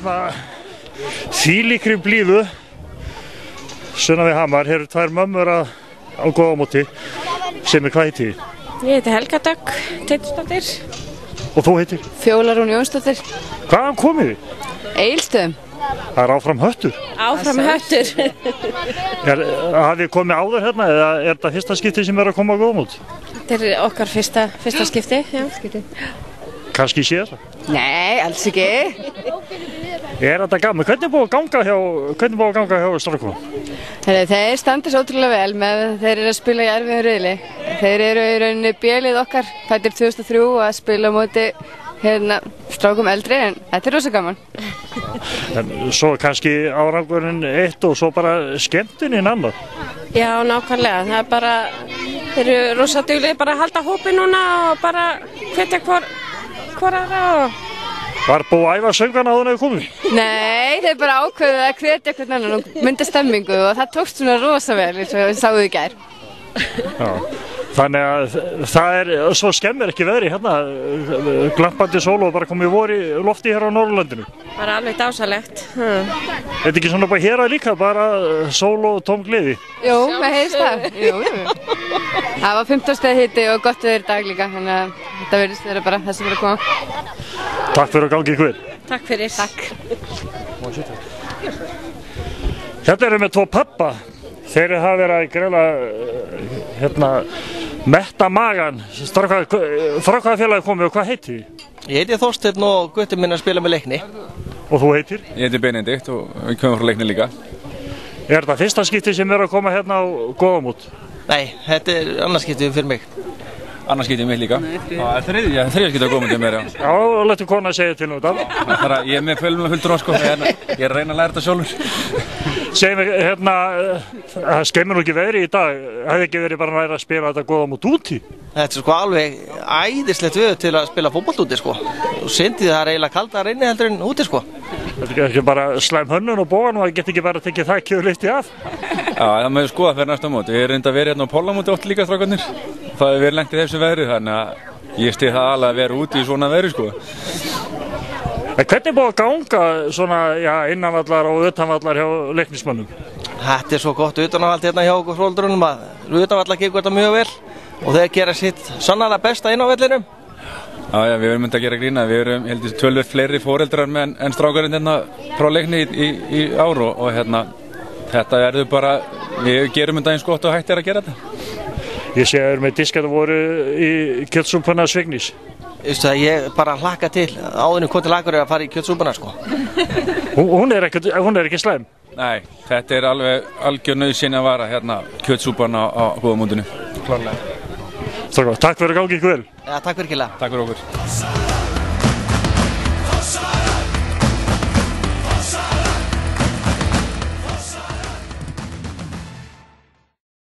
hérna þvílíkri blíðu sunnan við Hamar. Hér eru tvær mömmur á Góðamóti sem hvað heiti þið? Ég heiti Helga Dögg Teitusdóttir. Og þú heitir? Fjóla Rún Jónsdóttir. Hvaðan komið þið? Egilsstöðum. Það er áfram höttur. Áfram höttur. Hafið þið komið áður hérna eða er þetta fyrsta skipti sem er að koma á Góðamót? Þetta er okkar fyrsta skipti, já. Kannski séð það? Nei, alls ekki. Er þetta gaman? Hvernig er búið að ganga hjá strákunum? Þeir standa svo ótrúlega vel með þeir eru að spila í erfiðum riðli. Þeir eru í rauninni B-lið okkar, fæddir 2003 að spila á móti strákum eldri, en þetta er rosa gaman. En svo kannski árangurinn eitt og svo bara skemmtunin annað. Já, nákvæmlega. Það er bara, þeir eru rosa duglegir bara að halda hópi núna og bara hvetja hvor aðra og... Var búið að æfa söngana áður en þau komið? Nei, þeir bara ákveðið að hvetja hvern annan og mynda stemmingu og það tókst svona rosa vel eins og við sáum í gær. Já, þannig að það er, svo skemmir ekki veðri hérna, glampandi sól og bara komið vor í lofti hér á Norðurlandinu. Bara alveg dásalegt. Er þetta ekki svona bara hér að líka, bara sól og tóm gleði? Jú, það heyrst það. Jú. Það var 15 stiga hiti og gott veður í dag líka, þannig að þetta virðist vera bara það sem er að koma. Takk fyrir að gangi ykkur. Takk fyrir. Takk. Hérna erum við tvo pappa. Þeir hafa verið að greina metta magan. Frá hvaða félagi komið og hvað heitir þið? Ég heiti Þorsteinn og guttinn minn að spila með Leikni. Og þú heitir? Ég heiti Benedikt og við komum frá Leikni líka. Er þetta fyrsta skipti sem er að koma hérna á Góðamót? Nei, þetta er annars skiptið fyrir mig. Annars skiptið mitt líka. Það er þriðja skiptið á Góðamóti mér, já. Já, letur kona að segja til um þetta. Ég er með full dróð, sko. Ég er að reyna að læra þetta sjálfur. Segjum við, það skemmir nú ekki veðri í dag. Hefði ekki verið bara næra að spila þetta Góðamót úti? Þetta er sko alveg æðislegt veður til að spila fótbolt úti, sko. Og syndið það er eiginlega kaldara inni heldur en úti, sko. Þetta er ekki bara slæm hönnun og bógan og það get ekki bara að tekja þakki og lyfti af? Já, það maður skoða fyrir næsta mót. Við erum reynda að vera hérna á Pólamóti oft líka, strákarnir. Það hefur verið lengt í þessu veðri, þannig að ég styð það alveg að vera úti í svona veðri, sko. En hvernig er búið að ganga svona, innanvallar og utanvallar hjá leiknismönnum? Þetta er svo gott utanvald hérna hjá okkur fróldurunum að utanvallar gengur þetta mjög vel og þeir gera sitt sannarlega besta inn á vellinum. Já, við erum myndið að gera grína. Við erum heldur tölvöld fleiri foreldrar en strákarinn hérna frá Leikni í ár og þetta verður bara, við gerum þetta eins gott og hægt er að gera þetta. Ég sé að þau eru með diskat og voru í kjötsúpuna Svegnís. Ég bara hlakka til áðurinn kom til Akureyrar að fara í kjötsúpuna, sko. Hún er ekki slæm? Nei, þetta er alveg algjör nauðsynja að vara hérna kjötsúpan á Góðamótinu. Klárlega. Takk fyrir að gangi ykkur vel. Já, takk virkilega. Takk fyrir okkur.